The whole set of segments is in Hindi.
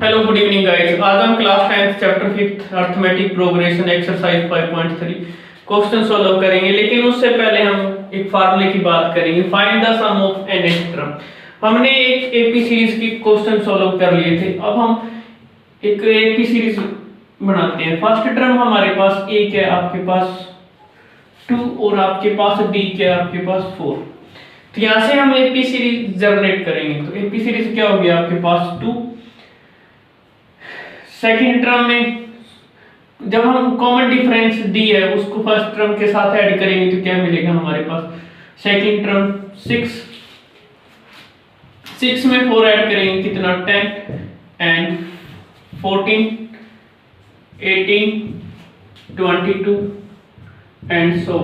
Hello good evening guys. आज हम class 10th chapter 5th arithmetic progression exercise 5.3 question solve करेंगे, लेकिन उससे पहले हम एक फार्मूले की बात करेंगे। Find the sum of nth term. हमने एक एपी सीरीज की क्वेश्चन सॉल्व कर लिए थे, अब हम एक एपी सीरीज बनाते हैं। फर्स्ट टर्म हमारे पास a क्या है, आपके पास 2 और आपके पास b क्या है, आपके पास 4। तो यहां से हम एपी सीरीज जनरेट करेंगे। तो एपी सीरीज क्या होगी, आपके पास 2। सेकेंड टर्म में जब हम कॉमन डिफरेंस डी है उसको फर्स्ट टर्म के साथ ऐड करेंगे तो क्या मिलेगा हमारे पास, सेकेंड टर्म 6 में 4 ऐड करेंगे कितना 10 एंड 14 18 22 एंड सो।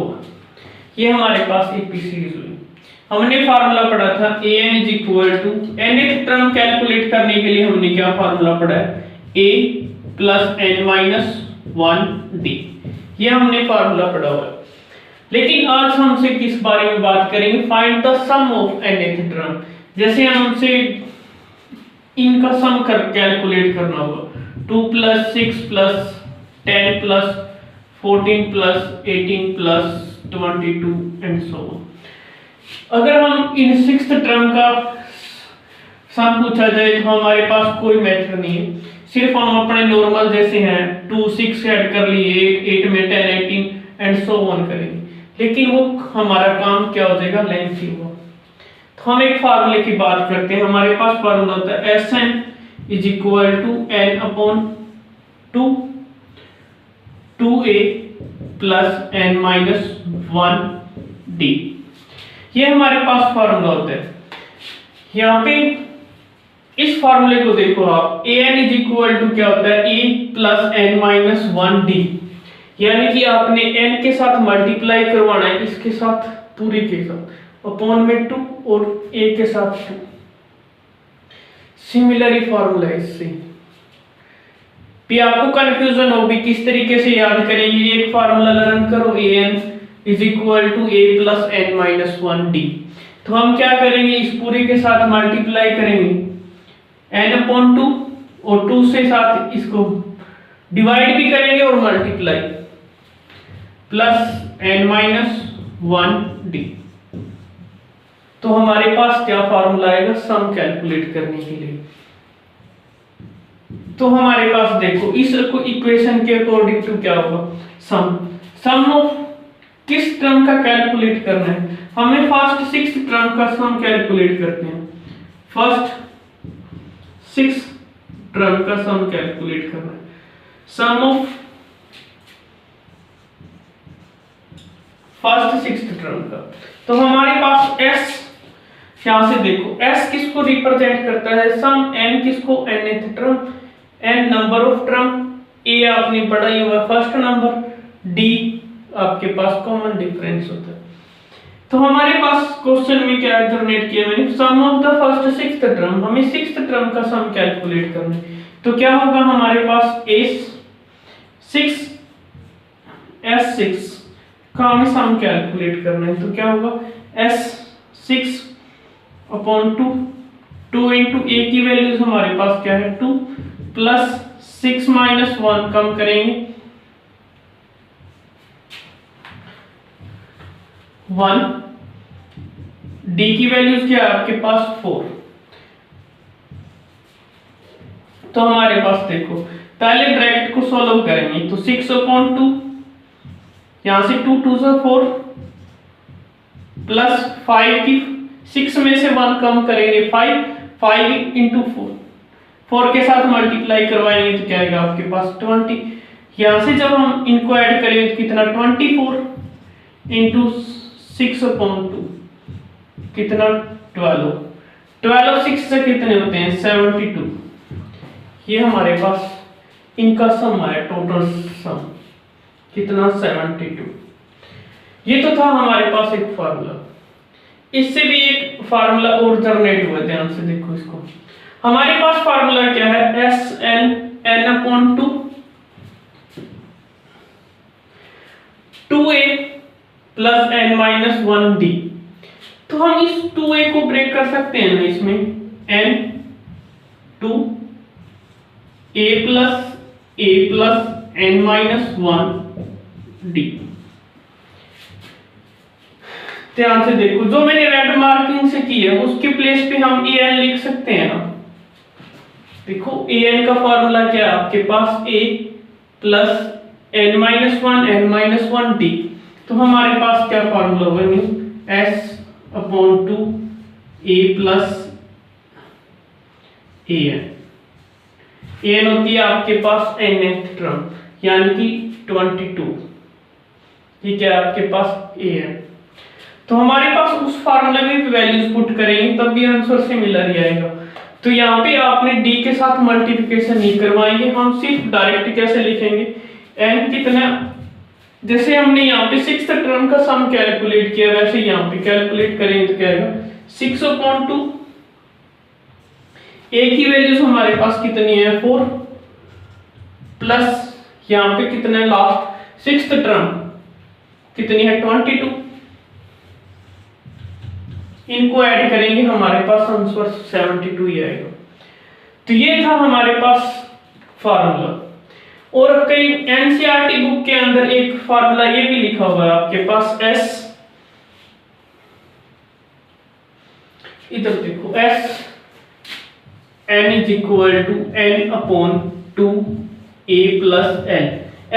ये हमारे पास एपी सीरीज हुई। हमने फार्मूला पढ़ा था an is equal to nth term calculate करने के लिए हमने क्या फार्मूला पढ़ा है, a plus n minus 1d। ये हमने फार्मूला पढ़ा हुआ है। लेकिन आज हमसे किस बारे में बात करेंगे, find the sum of nth term. जैसे हमसे इनका सम कर कैलकुलेट करना होगा, 2 plus 6 plus 10 plus 14 plus 18 plus 22 and so on. अगर हम इन सिक्स्थ टर्म का सम पूछा जाए तो हमारे पास कोई मेथड नहीं है, सिर्फ हम अपने नॉर्मल जैसे हैं 2 6 ऐड कर लिए 8 में 10 18 एंड सो ऑन करेंगे, लेकिन वो हमारा काम क्या हो जाएगा, लेंथी होगा। तो हम एक फार्मूले की बात करते हैं। हमारे पास फार्मूला होता है Sn is equal to n upon 2a plus n minus 1d। ये हमारे पास फार्मूला होता है। यहाँ पे इस फार्मूले को देखो आप, an इज इक्वल टू क्या होता है, a plus n minus 1d। यानी कि आपने n के साथ मल्टीप्लाई करवाना है, इसके साथ पूरी के साथ, अपॉन में 2 और a के साथ 2। सिमिलर फार्मूला है इससे भी आपको कंफ्यूजन होगी किस तरीके से याद करेंगे। एक फार्मूला लर्न करो, an is equal to a plus n minus 1d। तो हम क्या करेंगे, इस पूरे के साथ मल्टीप्लाई करेंगे n अपॉन 2 और 2 से साथ इसको डिवाइड भी करेंगे और multiply plus n minus 1d। तो हमारे पास क्या फार्मूला आएगा, सम कैलकुलेट करने के लिए। तो हमारे पास देखो इस इक्वेशन के अकॉर्डिंग टू क्या होगा, सम ऑफ किस टर्म का कैलकुलेट करना है, हमें फर्स्ट 6 टर्म का सम कैलकुलेट करते हैं। फर्स्ट 6 टर्म का सम कैलकुलेट करना है, सम ऑफ फर्स्ट 6 टर्म का। तो हमारे पास s, यहां से देखो s किसको रिप्रेजेंट करता है, सम, n किसको, nth term, n number of term, a आपने पढ़ा ही हुआ फर्स्ट नंबर, d आपके पास कॉमन डिफरेंस होता है। तो हमारे पास क्वेश्चन में क्या जनरेट किया मैंने, sum of the first 6th term. हमें 6th टर्म का सम कैलकुलेट करना है। तो क्या होगा हमारे पास S6 का हमें सम कैलकुलेट करना है। तो क्या होगा, S6 अपॉन 2 इंटू a की वैल्यूज हमारे पास क्या है 2 प्लस 6 माइनस 1 कम करेंगे 1, d की वैल्यूज क्या है आपके पास 4। तो हमारे पास देखो पहले ब्रैकेट को सॉल्व करेंगे, तो 6 अपॉन 2, यहां से 2 2 से 4 प्लस 5 की 6 में से 1 कम करेंगे 5 इंटू 4 के साथ मल्टीप्लाई करवाएंगे तो क्या आएगा आपके पास 20। यहां से जब हम इनको ऐड करेंगे तो कितना 24 इंटू 6 अपॉन 2 कितना 12 6 से कितने होते हैं 72। ये हमारे पास इनका सम आया, टोटल सम कितना 72। ये तो था हमारे पास एक फार्मूला। इससे भी एक फार्मूला और जनरेट हुआ, ध्यान से देखो इसको। हमारे पास फार्मूला क्या है, Sn n upon 2a plus n minus 1d। तो हम इस 2a को ब्रेक कर सकते हैं ना, इसमें n 2 a+n-1d। ध्यान से देखो, जो मैंने रेड मार्किंग से की है उसके प्लेस पे हम an लिख सकते हैं ना। देखो an का फॉर्मूला क्या है आपके पास, a+n-1 d। तो हमारे पास क्या फॉर्मूला होगा, s/2 a+an। an होती है आपके पास nth टर्म यानी कि 22, ये क्या है आपके पास an। तो हमारे पास उस फार्मूले में वैल्यूज पुट करेंगे तब भी आंसर सिमिलर ही आएगा। तो यहाँ पे आपने d के साथ मल्टीप्लिकेशन नहीं करवाएंगे, हम सिर्फ डायरेक्ट कैसे लिखेंगे, n कितना, जैसे हमने यहाँ पे 6th टर्म का सम कैलकुलेट किया वैसे यहाँ पे कैलकुलेट करेंगे तो क्या आएगा 6/2। a की वैल्यूज हमारे पास कितनी है 4, प्लस यहाँ पे कितना है लास्ट 6th टर्म कितनी है 22, इनको ऐड करेंगे हमारे पास आंसर 72 ही आएगा। तो ये था हमारे पास फार्मूला। और कई एनसीईआरटी बुक के अंदर एक फार्मूला ये भी लिखा हुआ है आपके पास s, इधर देखो s n=n/2a+l।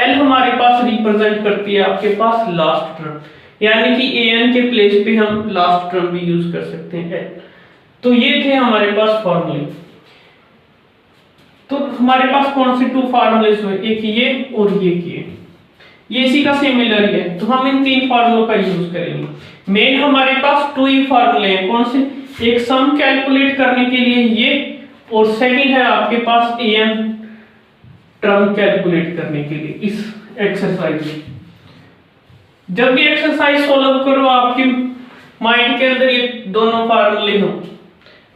l हमारे पास रिप्रेजेंट करती है आपके पास लास्ट टर्म, यानी कि an के प्लेस पे हम लास्ट टर्म भी यूज कर सकते हैं l। तो ये थे हमारे पास फॉर्मूले। तो हमारे पास कौन से 2 फार्मूले हुए, एक ये और ये इसी का सिमिलर ही है। तो हम इन 3 फार्मूलों का यूज करेंगे। मेन हमारे पास 2 ही फार्मूले हैं, कौन से, एक सम कैलकुलेट करने के लिए ये, और सेकंड है आपके पास an टर्म कैलकुलेट करने के लिए इस एक्सरसाइज में। जब भी एक्सरसाइज सॉल्व करो आपके माइंड के अंदर ये दोनों फार्मूले हो।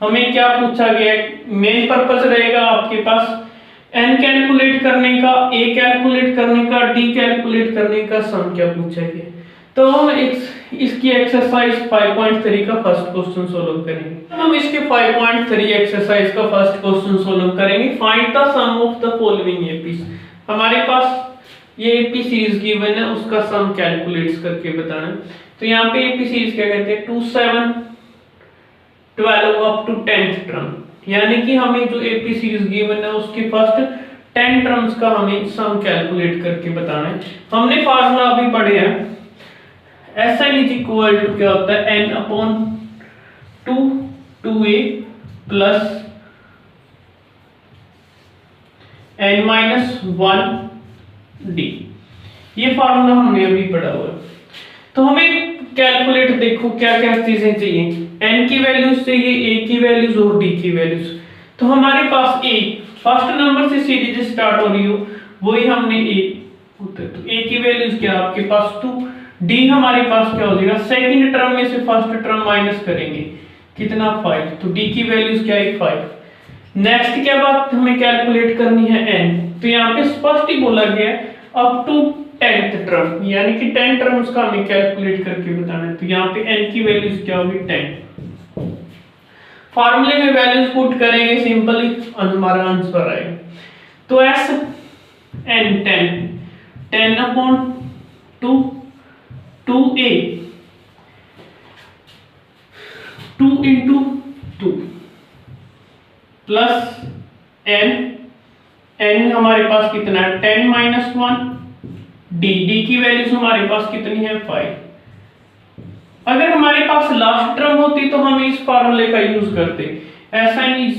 हमें क्या पूछा गया, मेन पर्पस रहेगा आपके पास n कैलकुलेट करने का, a कैलकुलेट करने का, d कैलकुलेट करने का, सम क्या पूछा गया। तो हम इसकी एक्सरसाइज 5.3 का फर्स्ट क्वेश्चन सॉल्व करेंगे। हम इसके 5.3 एक्सरसाइज का फर्स्ट क्वेश्चन सॉल्व करेंगे। Find the sum of the following APs. हमारे पास ये एपी सीरीज गिवन है, उसका सम कैलकुलेट करके बताना है। तो यहाँ पे एपी सीरीज क्या कहते हैं, 2 7 12 अप टू 10th टर्म, यानी कि हमें जो एपी सीरीज गिवन है उसके फर्स्ट 10 टर्म्स का हमें सम कैलकुलेट करके बताना है। हमने फार्मूला अभी पढ़े हैं, Sn क्या होता है n/2 2a प्लस n-1d। ये फार्मूला हमने अभी पढ़ा हुआ है। तो हमें कैलकुलेट देखो क्या क्या चीजें चाहिए, n की वैल्यूज चाहिए, a की वैल्यूज और d की वैल्यूज। तो हमारे पास a फर्स्ट नंबर से सीरीज स्टार्ट हो रही हो वही हमने a होता है। तो a की वैल्यूज क्या आपके पास 2, d हमारे पास क्या हो जाएगा, सेकंड टर्म में से फर्स्ट टर्म माइनस करेंगे कितना 5, तो d की वैल्यूज क्या है 5। नेक्स्ट क्या बात हमें कैलकुलेट करनी है n। तो यहाँ पे स्पष्ट ही बोला गया है अप टू 10th टर्म, यानी कि 10 टर्म्स का हमें कैलकुलेट करके बताना है। तो यहाँ पे n की वैल्यूज क्या होगी 10। फार्मूले में वैल्यूज पुट करेंगे सिंपली, हमारा आंसर आएगा। तो s n 10/2 2a 2 into 2 plus n हमारे पास कितना है 10-1 d की वैल्यूज हमारे पास कितनी है 5। अगर हमारे पास लास्ट टर्म होती तो हम इस फार्मूले का यूज करते, Sn is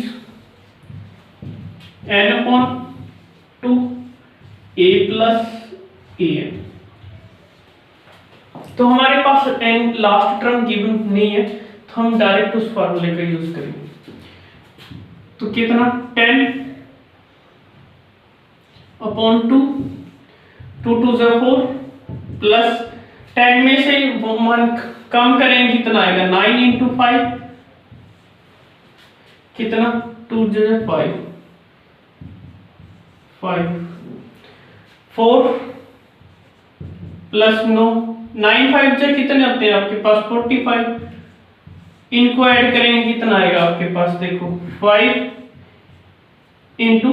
n/2 a plus an। तो हमारे पास n लास्ट टर्म गिवन नहीं है तो हम डायरेक्ट उस फार्मूले का यूज करेंगे। तो कितना 10/2 2 2 4 प्लस 10 में से 1 कम करेंगे कितना आएगा 9 into 5 कितना 2 5 5 4 प्लस 9 9 5 से कितने होते हैं आपके पास 45, इनको ऐड करेंगे कितना आएगा आपके पास देखो 5 into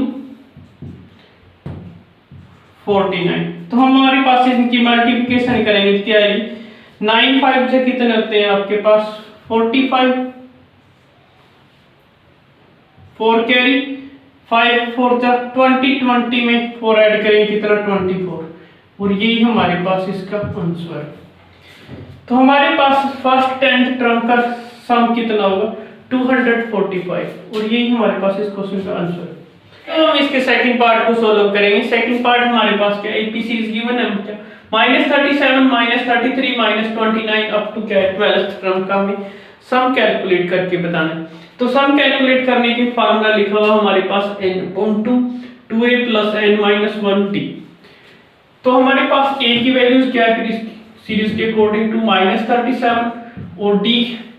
49। तो हम हमारे पास इनकी मल्टीप्लिकेशन करेंगे क्या आएगी, 9 5 से कितने होते हैं आपके पास 45, 4 कैरी, 5 4 जा 20, 20 में 4 ऐड करेंगे कितना 24, और यही हमारे पास इसका आंसर है। तो हमारे पास फर्स्ट 10th टर्म का सम कितना होगा 245, और यही हमारे पास इस क्वेश्चन का आंसर है। तो हम इसके सेकंड पार्ट को सॉल्व करेंगे। सेकंड पार्ट हमारे पास क्या है, एपी सीरीज गिवन है -37 -33 -29 अप टू क्या है 12th टर्म का हमें सम कैलकुलेट करके बताना है। तो सम कैलकुलेट करने के फार्मूला लिखा हुआ हमारे पास n/2 2a + n-1t। तो हमारे पास a की वैल्यूज क्या है फिर इस सीरीज के अकॉर्डिंग टू -37, और d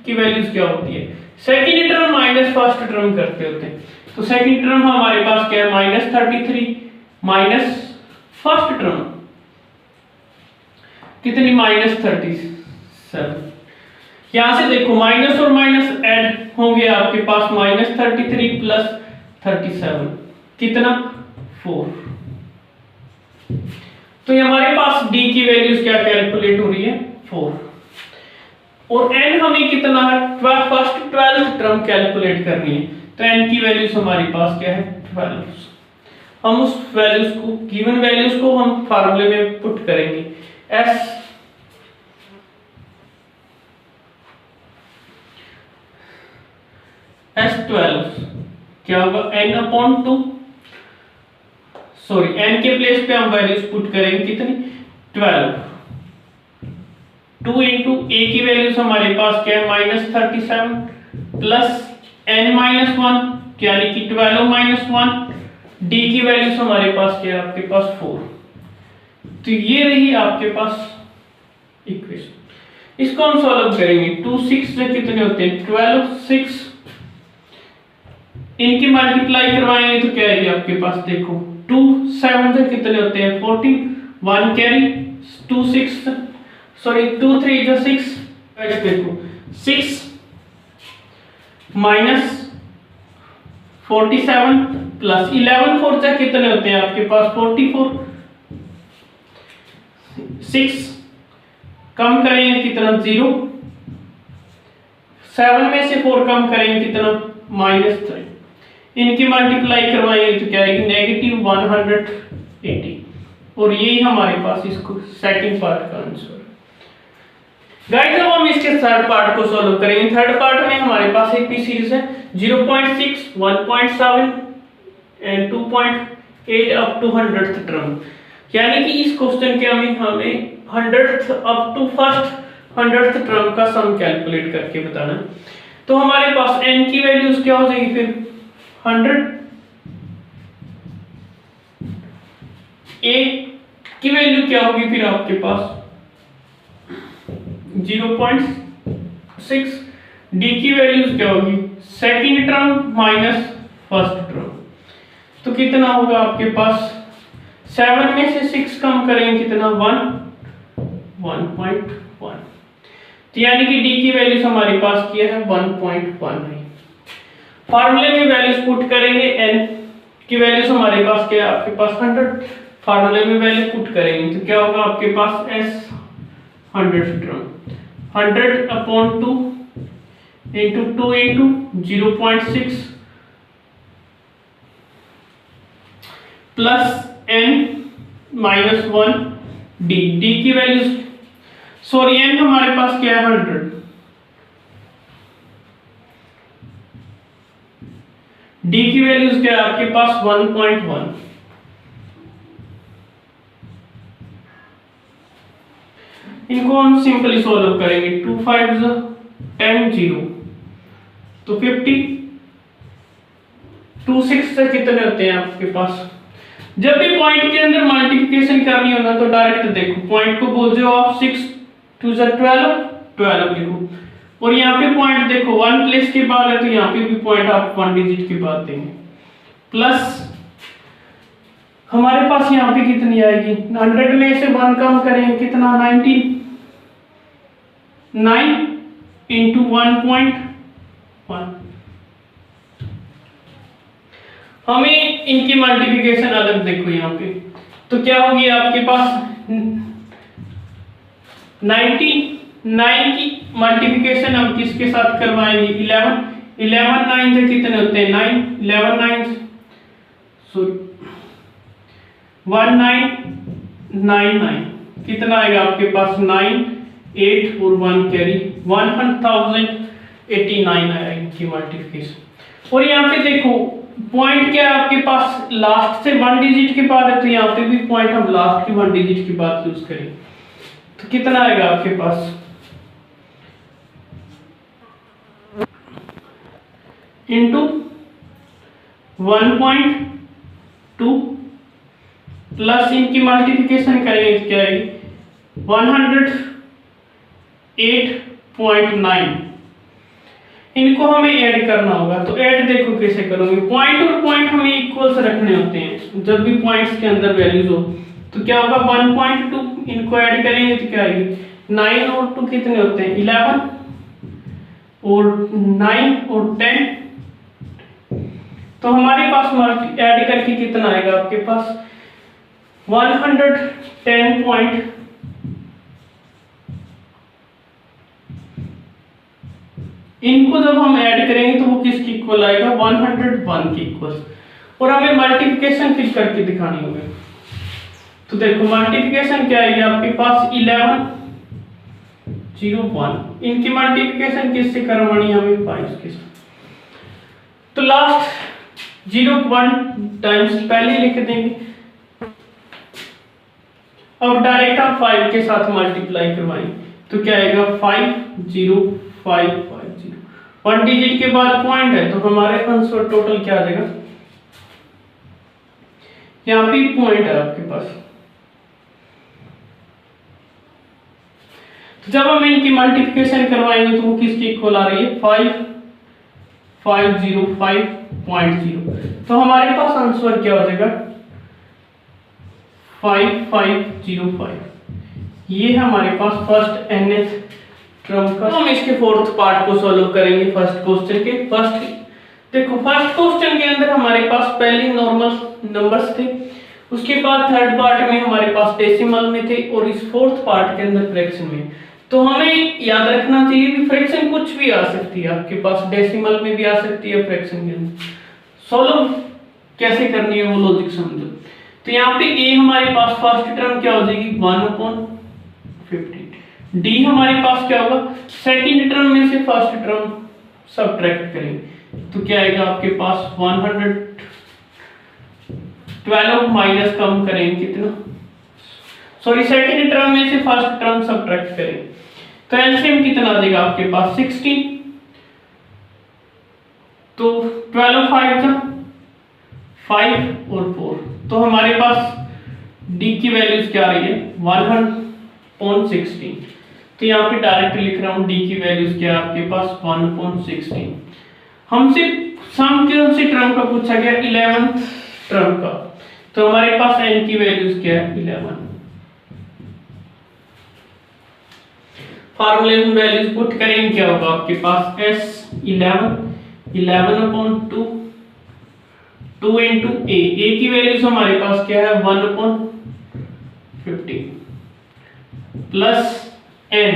की वैल्यूज क्या होती है, second term minus first term करते होते हैं। तो सेकंड टर्म हमारे पास क्या है -33 माइनस फर्स्ट टर्म कितनी -37। यहां से देखो माइनस और माइनस ऐड होंगे आपके पास -33 + 37 कितना 4। तो ये हमारे पास d की वैल्यूज क्या कैलकुलेट हो रही है 4, और n हमें कितना है फर्स्ट 12th टर्म कैलकुलेट करनी है। तो n की वैल्यूज हमारे पास क्या है 12। हम उस वैल्यूज को गिवन वैल्यूज को हम फार्मूले में पुट करेंगे, S12 क्या होगा n/2, सॉरी n के प्लेस पे हम वैल्यूज पुट करेंगे कितनी 12, 2 into a की वैल्यूज हमारे पास क्या है -37 प्लस n-1 यानी कि 12 - 1, d की वैल्यूज हमारे पास क्या है आपके पास 4। तो ये रही आपके पास इक्वेशन। इसको हम सॉल्व करेंगे 2 6 से कितने होते हैं 12 6, इनकी मल्टीप्लाई करवाएंगे तो क्या आएगी आपके पास देखो 2 7 से कितने होते हैं 14, 1 कैरी 2 6 सॉरी 2 3 जो 6, देखो 6 माइनस 47 प्लस 11 4 से कितने होते हैं आपके पास 44, 6 कम करेंगे कितना 0, 7 में से 4 कम करेंगे कितना -3, इनकी मल्टीप्लाई करवाएंगे तो क्या आएगी -180, और यही हमारे पास इसको सेकंड पार्ट का आंसर है। गाइस अब हम इसके थर्ड पार्ट को सॉल्व करेंगे। थर्ड पार्ट में हमारे पास एपी सीरीज है 0.6 1.7 and 2.8 up to 100th term, यानी कि इस क्वेश्चन के हमें 100th up to first 100th term का सम कैलकुलेट करके बताना है। तो हमारे पास n की वैल्यूज क्या हो जाएगी फिर 100, a की वैल्यू क्या होगी फिर आपके पास 0.6, d की वैल्यूज क्या होगी second term minus first term, तो कितना होगा आपके पास 7 में से 6 कम करेंगे कितना 1.1, तो यानी कि d की वैल्यूज हमारे पास किया है 1.1 है। फार्मूले में वैल्यूज पुट करेंगे, n की वैल्यूज हमारे पास क्या है आपके पास 100, फार्मूले में वैल्यू पुट करेंगे तो क्या होगा आपके पास s 100 term 100/2 into 2 into 0.6 plus n-1 d की वैल्यूज सॉरी n हमारे पास क्या है 100, d की वैल्यूज क्या है आपके पास 1.1, इनको हम सिंपली सॉल्व करेंगे 2 5 10 0 तो 50, 2 6 से कितने होते हैं आपके पास। जब भी पॉइंट के अंदर मल्टीप्लिकेशन करनी हो ना तो डायरेक्ट देखो पॉइंट को बोल दो आप 6 2 12 12 लिखो, और यहाँ पे पॉइंट देखो 1 प्लेस के बाद है तो यहाँ पे भी पॉइंट आप 1 डिजिट के बाद देंगे, प्लस हमारे पास यहाँ पे कितनी आएगी 100 में से 1 कम करेंगे कितना 19, 9 into 1.1, हमें इनकी मल्टीप्लिकेशन अलग देखो यहाँ पे तो क्या होगी आपके पास 99 की मल्टीप्लिकेशन हम किसके साथ करवाएंगे 11 9 से कितने होते हैं 9 11 9 सॉरी 1999 कितना आएगा आपके पास 9 8 और 1 कैरी 1089 आया इनकी मल्टीप्लिकेशन। और यहाँ पे देखो पॉइंट क्या है आपके पास लास्ट से 1 डिजिट के बाद है, तो यहाँ पे भी पॉइंट हम लास्ट की 1 डिजिट के बाद यूज करें तो कितना आएगा आपके पास इंटू 1.2 प्लस इनकी मल्टीप्लिकेशन करेंगे तो क्या आएगी 108.9। इनको हमें ऐड करना होगा, तो ऐड देखो कैसे करोगे, पॉइंट और पॉइंट हमें इक्वल्स रखने होते हैं जब भी पॉइंट्स के अंदर वैल्यूज हो। तो क्या होगा 1.2 इनको ऐड करेंगे तो क्या आएगी 9 और 2 कितने होते हैं 11 और 9 और 10, तो हमारे पास ऐड करके कितना आएगा आपके पास 110 इनको जब हम ऐड करेंगे तो वो किसकी इक्वल आएगा 101 की इक्वल। और हमें मल्टीप्लिकेशन फिर करके दिखानी होगी, तो देखो मल्टीप्लिकेशन क्या आएगी आपके पास 1101 इनकी मल्टीप्लिकेशन किससे करवानी है हमें 5 के साथ, तो लास्ट 01 टाइम्स पहले लिख देंगे। अब डायरेक्ट हम 5 के साथ मल्टीप्लाई करवाएंगे तो क्या आएगा 50550 1 डिजिट के बाद पॉइंट है तो हमारे आंसर टोटल क्या आ जाएगा, यहाँ पे पॉइंट है आपके पास। तो जब हम इनकी मल्टीप्लिकेशन करवाएंगे तो वो किसकी इक्वल आ रही है 5505.0, तो हमारे पास आंसर क्या हो जाएगा 5505। ये है हमारे पास फर्स्ट nth टर्म का। हम इसके फोर्थ पार्ट को सॉल्व करेंगे फर्स्ट क्वेश्चन के। देखो फर्स्ट क्वेश्चन के अंदर हमारे पास पहले नॉर्मल नंबर्स थे, उसके बाद थर्ड पार्ट में हमारे पास डेसिमल में थे और इस फोर्थ पार्ट के अंदर फ्रैक्शन में। तो हमें याद रखना चाहिए कि फ्रैक्शन कुछ भी आ सकती है आपके पास, डेसिमल में भी आ सकती है, फ्रैक्शन के अंदर सॉल्व कैसे करनी है वो लॉजिक समझो। तो यहाँ पे a हमारे पास फर्स्ट टर्म क्या हो जाएगी 1/15, d हमारे पास क्या होगा सेकंड टर्म में से फर्स्ट टर्म सब्ट्रैक्ट करेंगे तो क्या आएगा आपके पास 112 माइनस कम करेंगे कितना, सॉरी सेकंड टर्म में से फर्स्ट टर्म सब्ट्रैक्ट करेंगे तो एलसीएम कितना आ जाएगा आपके पास 16, तो 12 5 और 4, तो हमारे पास d की वैल्यूज क्या आ रही है 1/16। तो यहाँ पे डायरेक्ट लिख रहा हूँ d की वैल्यूज क्या है आपके पास 1/16। हमसे सम कौन सी टर्म का पूछा गया 11th टर्म का, तो हमारे पास n की वैल्यूज क्या है 11। फार्मूले में वैल्यूज पुट करेंगे क्या होगा आपके पास s 11/2 2 into a की वैल्यूज हमारे पास क्या है 1/15 प्लस n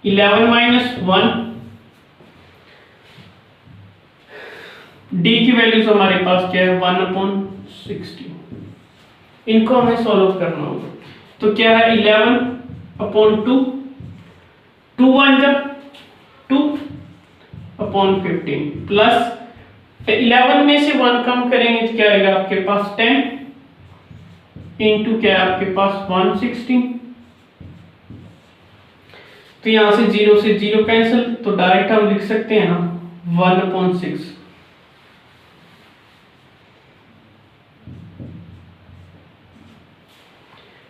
11 minus 1 d की वैल्यूज हमारे पास क्या है 1/16। इनको हमें सॉल्व करना होगा तो क्या है 11/2 2 1 जब 2/15 प्लस 11 में से 1 कम करेंगे तो क्या आएगा आपके पास 10 इंटू क्या है आपके पास 116। तो यहां से 0 से 0 कैंसिल, तो डायरेक्ट हम लिख सकते हैं ना 1/6।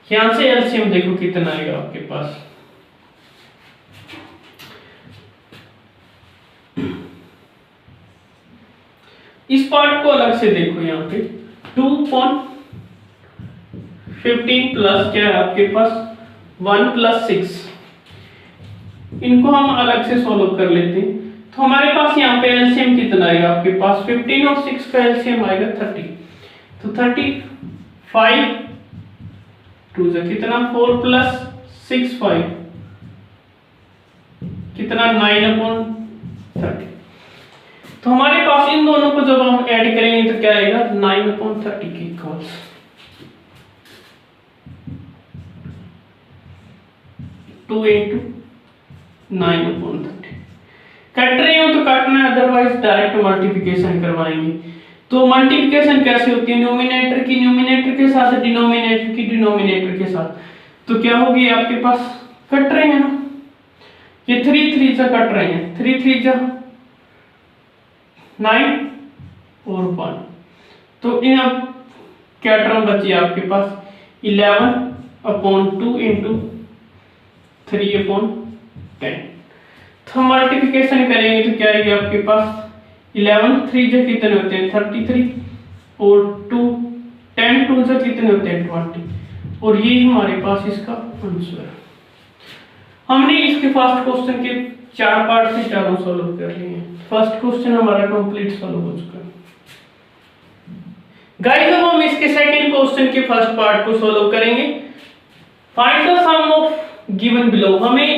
यहां से एलसीएम देखो कितना आएगा आपके पास इस पार्ट को अलग से देखो, यहाँ पे 2/15 प्लस क्या है आपके पास 1 + 6, इनको हम अलग से सॉल्व कर लेते हैं। तो हमारे पास यहाँ पे एलसीएम कितना आएगा आपके पास 15 और 6 का एलसीएम आएगा 30, तो 30 5 2 से कितना 4 प्लस 6 5 कितना 9/30। तो हमारे पास इन दोनों को जब हम ऐड करेंगे तो क्या आएगा 9/30 के इक्वल्स 2 × 9/30। कट रहे हो तो काटना है, अदरवाइज डायरेक्ट मल्टीप्लिकेशन करवाएंगे। तो मल्टीप्लिकेशन कैसे होती है, न्यूमिनेटर की न्यूमिनेटर के साथ, डिनोमिनेटर की डिनोमिनेटर के साथ। तो क्या होगी आपके पास, कट रहे हैं ना, ये 3 3 से कट रहे हैं, 3 3 जा 9 और 1। तो इन अब क्या टर्म बची आपके पास 11/2 × 3/10। तो मल्टीप्लिकेशन करेंगे तो क्या आएगी आपके पास 11 3 जो कितने होते हैं 33 और 2 10 2 से कितने होते हैं 20। और ये हमारे पास इसका आंसर है। हमने इसके फर्स्ट क्वेश्चन के 4 पार्ट से चारों सॉल्व कर लिए हैं। फर्स्ट क्वेश्चन हमारा कंप्लीट सॉल्व हो चुका है। गाइस अब हम इसके सेकंड क्वेश्चन के फर्स्ट पार्ट को सॉल्व करेंगे। Find the sum of given below. हमें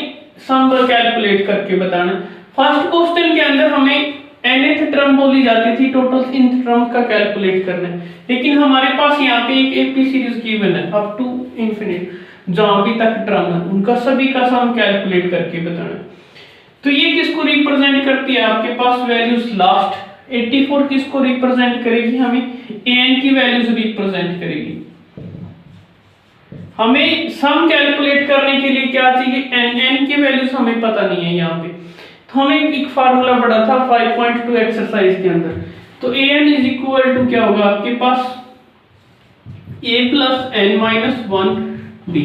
सम कैलकुलेट करके बताना। फर्स्ट क्वेश्चन के अंदर हमें nth टर्म बोली जाती थी, टोटल nth टर्म का कैलकुलेट करना है। लेकिन हमारे पास यहाँ पे एक एपी सीरीज गिवन है अप टू इंफिनिट, जहां भी तक टर्म है उनका सभी का सम कैलकुलेट करके बताना है। तो ये किसको रिप्रेजेंट करती है, आपके पास वैल्यूज लास्ट 84 किसको रिप्रेजेंट करेगी, हमें an की वैल्यूज रिप्रेजेंट करेगी। हमें सम कैलकुलेट करने के लिए क्या चाहिए, n की वैल्यूज हमें पता नहीं है यहाँ पे। तो हमें एक फार्मूला पढ़ा था 5.2 एक्सरसाइज के अंदर। तो an इज इक्वल टू क्या होगा आपके पास a + n - 1d।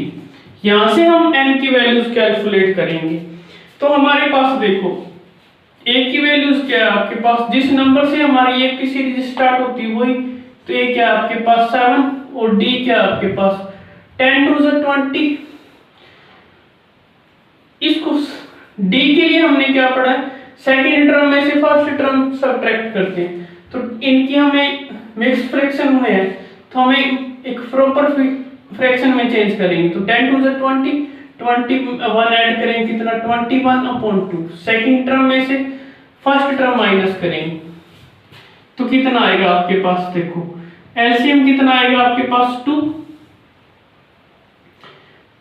यहां से हम n की वैल्यूज कैलकुलेट करेंगे। तो हमारे पास देखो a की वैल्यूज क्या है आपके पास, जिस नंबर से हमारी एपी सीरीज स्टार्ट होती है वही। तो a क्या है आपके पास 7 और d क्या है आपके पास 10 2 से 20। इसको d के लिए हमने क्या पढ़ा है, सेकंड टर्म में से फर्स्ट टर्म सब्ट्रैक्ट करते हैं। तो इनकी हमें मिक्स फ्रैक्शन में है तो हमें एक प्रॉपर फ्रैक्शन में चेंज करेंगे। तो 10 2 से 20 21 ऐड करेंगे कितना 21/2। सेकंड टर्म में से फर्स्ट टर्म माइनस करेंगे तो कितना आएगा आपके पास, देखो एलसीएम कितना आएगा आपके पास 2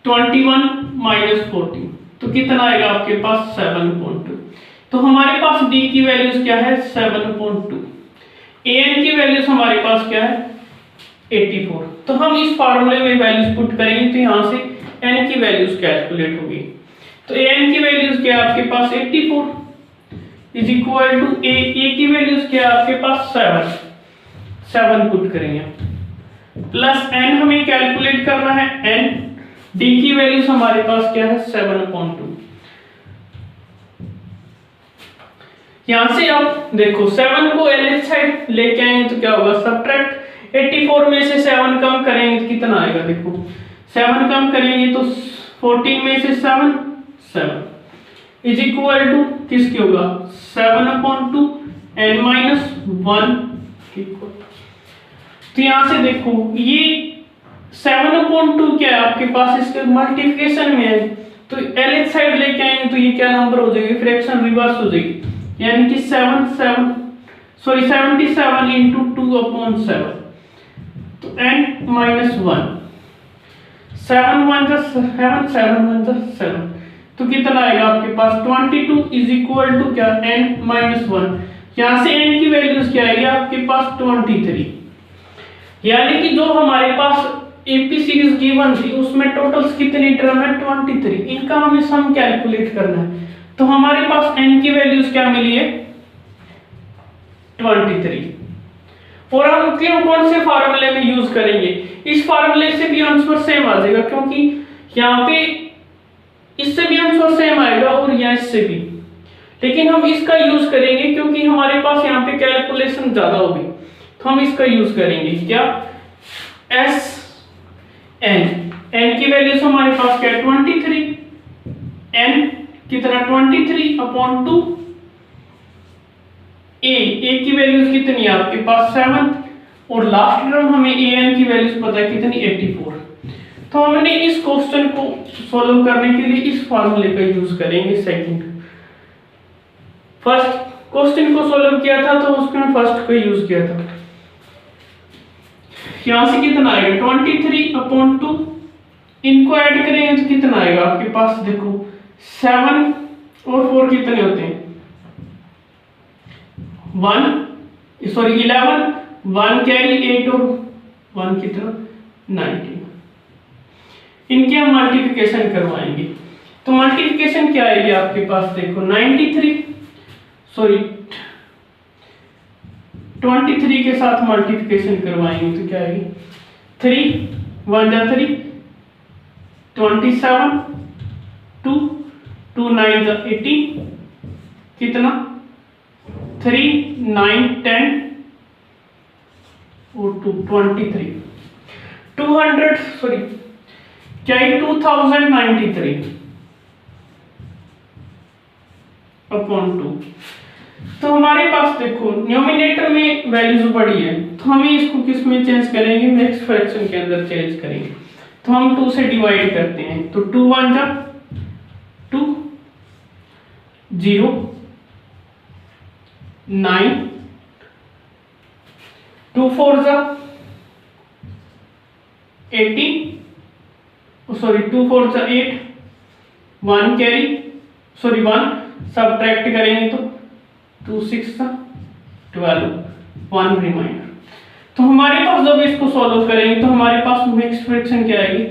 21 - 14 तो कितना आएगा आपके पास 7.2। तो हमारे पास d की वैल्यूज क्या है 7.2, an की वैल्यूज हमारे पास क्या है 84। तो हम इस फार्मूले में वैल्यूज पुट करेंगे तो यहां से n की वैल्यूज कैलकुलेट होगी। तो an की वैल्यूज क्या है आपके पास 84 इज इक्वल टू a की वैल्यूज क्या है आपके पास 7 पुट करेंगे प्लस n हमें कैलकुलेट करना है n, d की वैल्यूज हमारे पास क्या है 7.2। यहां से आप देखो 7 को LH साइड लेके आएंगे तो क्या होगा, सब्ट्रैक्ट 84 में से 7 कम करेंगे तो कितना आएगा, देखो 7 कम करेंगे तो 14 में से 7 इज इक्वल टू किसके होगा 7/2 n - 1 इक्वल। तो यहां से देखो ये 7/2 क्या है आपके पास, इसके मल्टीप्लिकेशन में है तो LH साइड लेके आएंगे तो ये क्या नंबर हो जाएगी, फ्रैक्शन रिवर्स हो जाएगी, यानी कि 77 × 2/7 तो n - 1 7 1 7 7 1 7 तो कितना आएगा आपके पास 22 इज इक्वल टू क्या n - 1। यहां से n की वैल्यूज क्या आएगी आपके पास 23। यानी कि जो हमारे पास एपी सीरीज गिवन थी उसमें टोटल्स कितनी टर्म है 23। इनका हमें सम कैलकुलेट करना है। तो हमारे पास n की वैल्यूज क्या मिली है 23। और हम क्यों कौन से फार्मूले में यूज करेंगे, इस फार्मूले से भी आंसर सेम आ जाएगा क्योंकि यहाँ पे इससे भी आंसर सेम आएगा और यहाँ इससे भी, लेकिन हम इसका यूज करेंगे क्योंकि हमारे पास यहाँ पे कैलकुलेशन ज्यादा होगी तो हम इसका यूज करेंगे क्या एस n की वैल्यूज हमारे पास क्या 23, n कितना 23/2 a की वैल्यूज कितनी है आपके पास 7 और लास्ट टर्म हमें ए एन की वैल्यूज पता है कितनी 84। तो हमने इस क्वेश्चन को सॉल्व करने के लिए इस फार्मूले का यूज करेंगे सेकंड। फर्स्ट क्वेश्चन को सॉल्व किया था तो उसमें फर्स्ट का यूज किया था। यहां से कितना आएगा 23/2, इनको ऐड करेंगे तो कितना आएगा आपके पास, देखो 7 और 4 कितने होते हैं 11, 1 कैरी 8 और 1 कितना 19। इनके हम मल्टीप्लिकेशन करवाएंगे। तो मल्टीप्लिकेशन क्या आएगी आपके पास, देखो 23 के साथ मल्टीप्लिकेशन करवाएंगे तो क्या आएगी 3 1 जा 3, 27, 2 2 9 जा 18, कितना 3 9 10 और 2 23, 200 क्या है 2093 अपॉन 2। तो हमारे पास देखो न्यूमिनेटर में वैल्यूज बड़ी है तो हमें इसको किस में चेंज करेंगे, नेक्स्ट फ्रैक्शन के अंदर चेंज करेंगे। तो हम 2 से डिवाइड करते हैं तो 2 1 जा 2, 0 9, 2 4 जा 18, 2 4 जा 8, 1 कैरी 1 सब्ट्रैक्ट करेंगे तो 2 6 जा 12, 1 रिमाइंडर। तो हमारे पास जब इसको सॉल्व करेंगे तो हमारे पास नेक्स्ट फ्रैक्शन क्या आएगी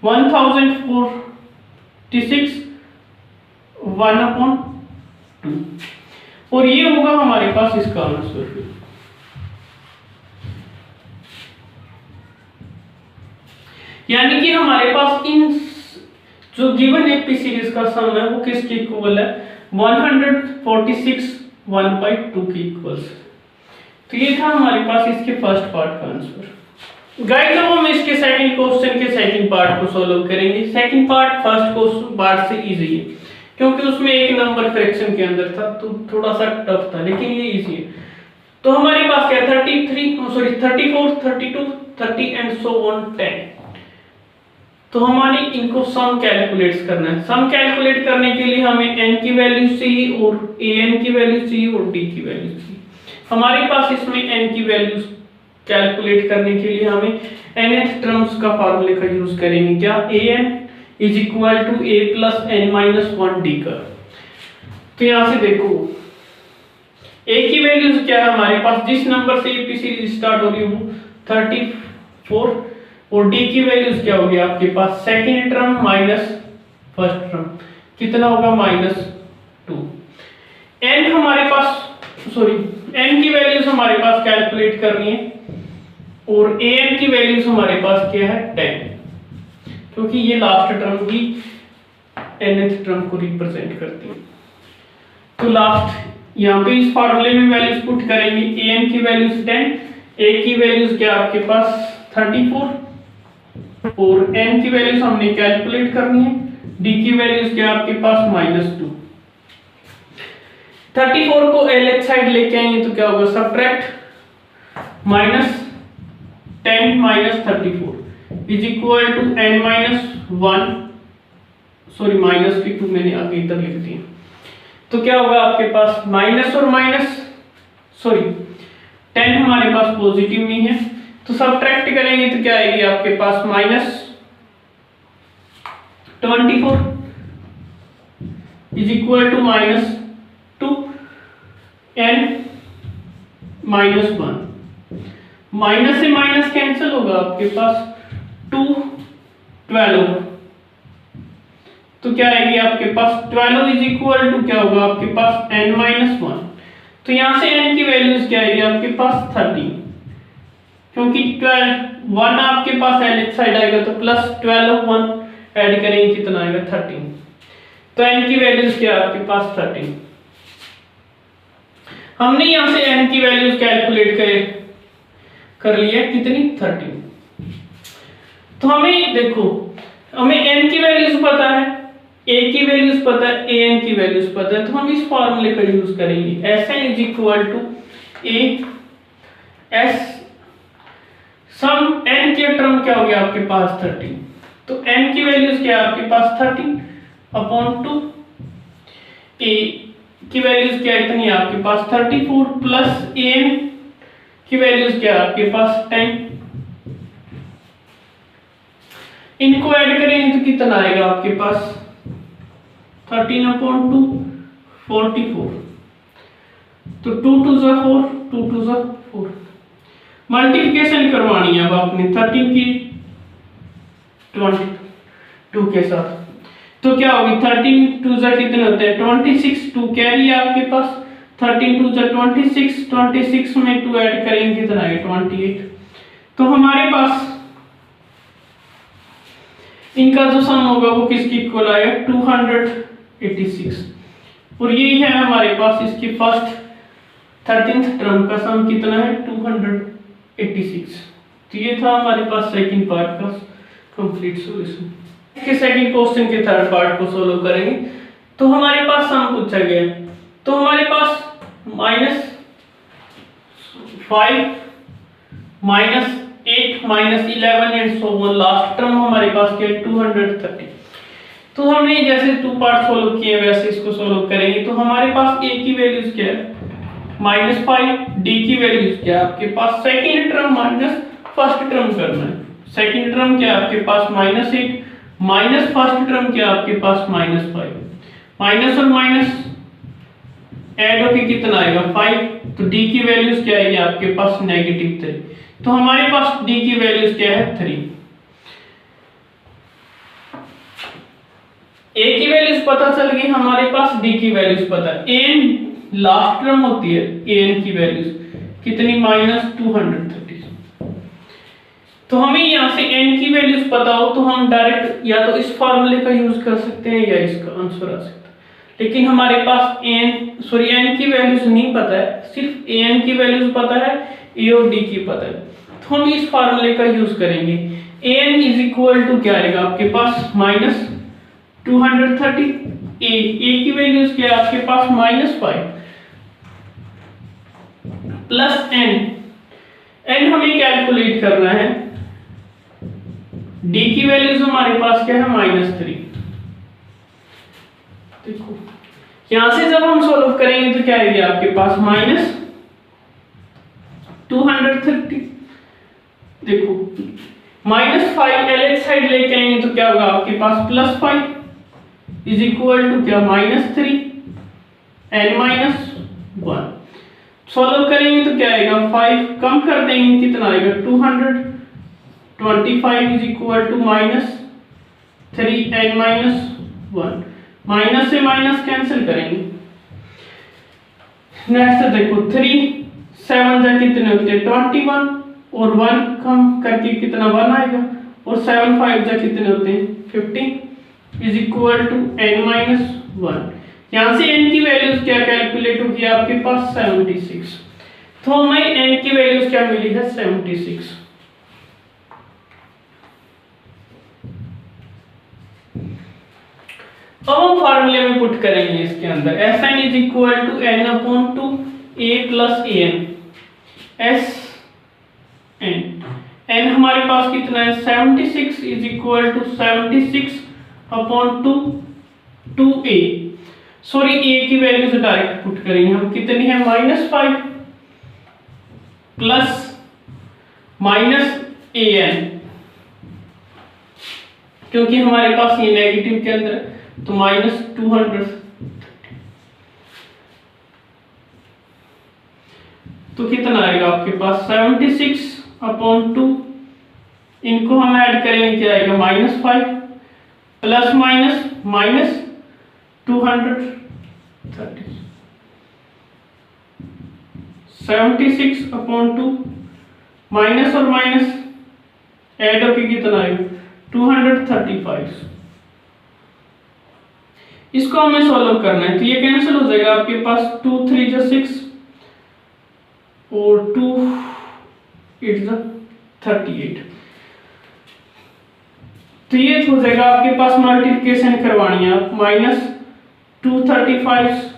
1046 1/2 और ये होगा हमारे पास इसका आंसर। यानी कि हमारे पास इन जो गिवन एपी सीरीज का सम है वो किसके इक्वल है 146 1/2 के इक्वल्स। तो ये था हमारे पास इसके फर्स्ट पार्ट का आंसर। गाइस अब हम इसके सेकंड क्वेश्चन के सेकंड पार्ट को सॉल्व करेंगे। Second part first question part से इजी है क्योंकि उसमें एक नंबर फ्रैक्शन के अंदर था तो थोड़ा सा टफ था, लेकिन ये इजी है। तो हमारे पास क्या 34 32 30 एंड सो ऑन 10। तो हमारे इनको सम कैलकुलेट करना है। सम कैलकुलेट करने के लिए हमें n की वैल्यू चाहिए और an की वैल्यू चाहिए और d की वैल्यू चाहिए। हमारे पास इसमें n की वैल्यूज कैलकुलेट करने के लिए हमें nth टर्म्स का फार्मूले का यूज करेंगे। क्या an is equal to a plus n minus 1d का। तो यहां से देखो a की वैल्यूज क्या है हमारे पास, जिस नंबर से एपी सीरीज स्टार्ट हो रही है वो 34 और d की वैल्यूज क्या होगी आपके पास second term minus first term कितना होगा -2। n हमारे पास n की वैल्यूज हमारे पास कैलकुलेट करनी है और an की वैल्यूज हमारे पास क्या है 10 क्योंकि ये लास्ट टर्म की nth टर्म को रिप्रेजेंट करती है। तो लास्ट यहाँ पे इस फार्मूले में वैल्यूज पुट करेंगे। an की वैल्यूज 10, a की वैल्यूज क्या आपके पास 34 और n की वैल्यूज हमने कैलकुलेट करनी है। d की वैल्यूज क्या आपके पास -2। 34 को LH साइड लेके आएंगे तो क्या होगा subtract -10 - 34 is equal to n -1 minus की 2 मैंने आगे इधर लिख दिया। तो क्या होगा आपके पास माइनस और माइनस 10 हमारे पास पॉजिटिव नहीं है तो सब्ट्रैक्ट करेंगे तो क्या आएगी आपके पास -24 is equal to -2 n -1 minus से माइनस कैंसिल होगा आपके पास 2 12 तो क्या आएगी आपके पास 12 इज इक्वल टू क्या होगा आपके पास n -1। तो यहां से n की वैल्यूज क्या आएगी आपके पास 13 क्योंकि 1 आपके पास LH साइड आएगा तो +12 1 ऐड करेंगे कितना आएगा 13। तो n की वैल्यूज क्या है आपके पास 13। हमने यहां से n की वैल्यूज कैलकुलेट कर लिया कितनी 13। तो हमें देखो हमें n की वैल्यूज पता है, a की वैल्यूज पता है, an की वैल्यूज पता है तो हम इस फार्मूले का यूज करेंगे। Sn is equal to a s sum n के टर्म क्या हो गया आपके पास 13, तो n की वैल्यूज क्या है आपके पास 13/2, a की वैल्यूज क्या इतनी है आपके पास 34 प्लस an की वैल्यूज क्या है आपके पास 10। इनको ऐड करेंगे तो कितना आएगा आपके पास 13/2 44, तो 2 2 जा 4, 2 2 जा 4। मल्टीप्लिकेशन करवानी है अब आपने 13 की 22 के साथ, तो क्या होगी 13 2 जा कितने होते हैं 26, 2 कैरी है आपके पास, 13 2 जा 26, 26 में 2 ऐड करेंगे कितना आएगा 28। तो हमारे पास इनका जो सम होगा वो किसकी इक्वल आएगा 286, और यही है हमारे पास इसकी फर्स्ट 13th टर्म का सम कितना है 286। तो ये था हमारे पास सेकंड पार्ट का कंप्लीट सॉल्यूशन। इसके सेकंड क्वेश्चन के थर्ड पार्ट को सॉल्व करेंगे। तो हमारे पास सम पूछा गया है, तो हमारे पास -5 -8 -11 and so on, last term हमारे पास क्या है 230। तो हमने जैसे टू पार्ट सॉल्व किए वैसे इसको सॉल्व करेंगे। तो हमारे पास a की वैल्यूज क्या है -5, d की वैल्यूज क्या है आपके पास second term minus first term करना है। सेकंड टर्म क्या है आपके पास -8 माइनस फर्स्ट टर्म क्या है आपके पास -5, माइनस और माइनस ऐड होके कितना आएगा 5, तो d की वैल्यूज क्या आएगी आपके पास -3। तो हमारे पास d की वैल्यूज क्या है 3। a की वैल्यूज पता चल गई, हमारे पास d की वैल्यूज पता है। an लास्ट टर्म होती है an की वैल्यूज कितनी -230। तो हमें यहां से n की वैल्यूज पता हो तो हम डायरेक्ट या तो इस फार्मूले का यूज कर सकते हैं या इसका आंसर आ सकता है, लेकिन हमारे पास n की वैल्यूज नहीं पता है, सिर्फ an की वैल्यूज पता है, a और d की पता है। तो हम इस फार्मूले का यूज करेंगे। an इज इक्वल टू क्या आएगा आपके पास -230, a की वैल्यूज क्या है आपके पास -5 प्लस n हमें कैलकुलेट करना है, d की वैल्यूज हमारे पास क्या है -3। देखो यहां से जब हम सॉल्व करेंगे तो क्या आएगी आपके पास -230। देखो -5 LH साइड लेके आएंगे तो क्या होगा आपके पास +5 इज इक्वल टू क्या -3 n -1। सॉल्व करेंगे तो क्या आएगा 5 कम कर देंगे कितना आएगा 225 is equal to -3 n -1। Minus से माइनस कैंसिल करेंगे। नेक्स्ट देखो 3 7 जा कितने होते हैं 21, और 1 कम करके कितना 1 आएगा, और 7 5 जा कितने होते हैं 15 इज इक्वल टू n -1। यहां से n की वैल्यूज क्या कैलकुलेट होगी आपके पास 76। तो हमें n की वैल्यूज क्या मिली है 76। अब हम फार्मूले में पुट करेंगे इसके अंदर Sn is equal to n/2 a plus an। n हमारे पास कितना है 76 is equal to 76/2 2a। Sorry a की वैल्यू से डायरेक्ट पुट करेंगे हम, कितनी है -5 प्लस -an, क्योंकि हमारे पास ये नेगेटिव के अंदर तो -200। तो कितना आएगा आपके पास 76/2, इनको हम ऐड करेंगे क्या आएगा -5 प्लस माइनस -230। 76/2 माइनस और माइनस ऐड होके कितना आएगा 235। इसको हमें सॉल्व करना है, तो ये कैंसिल हो जाएगा आपके पास 2 3 जा 6 और 2 8 जा 38। तो ये हो जाएगा आपके पास मल्टीप्लिकेशन करवानी है आप -235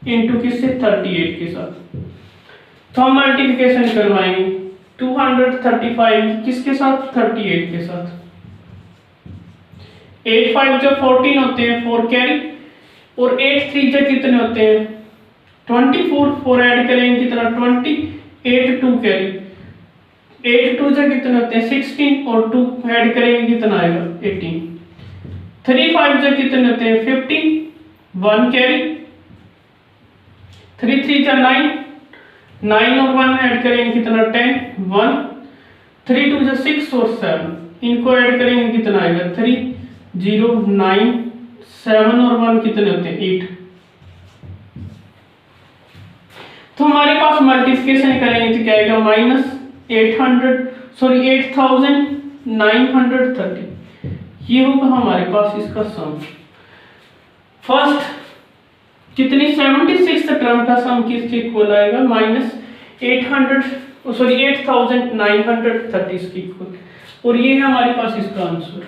इंटू किससे 38 के साथ। तो हम मल्टीप्लिकेशन करवाएंगे 235 किसके साथ, 38 के साथ। 8 5 जो 14 होते हैं, 4 कैरी, और 8 3 जो कितने होते हैं, 24, 4 ऐड करेंगे कितना, 20, 8 2 कैरी, 8 2 जो कितने होते हैं, 16, और 2 ऐड करेंगे कितना आएगा, 18। 3 5 जो कितने होते हैं, 15, 1 कैरी, 3 3 जा 9, 9 और 1 ऐड करेंगे कितना, 10, 1, 3 2 जा 6 और 7, इनको ऐड करेंगे कितना आएगा, 3 0 9, 7 और 1 कितने होते हैं, 8। तो हमारे पास मल्टीप्लिकेशन करेंगे तो क्या आएगा, -8,930, ये होगा हमारे पास इसका सम। फर्स्ट कितनी, 76 टर्म का सम किसके इक्वल आएगा, -800 8,930 के इक्वल, और ये है हमारे पास इसका आंसर।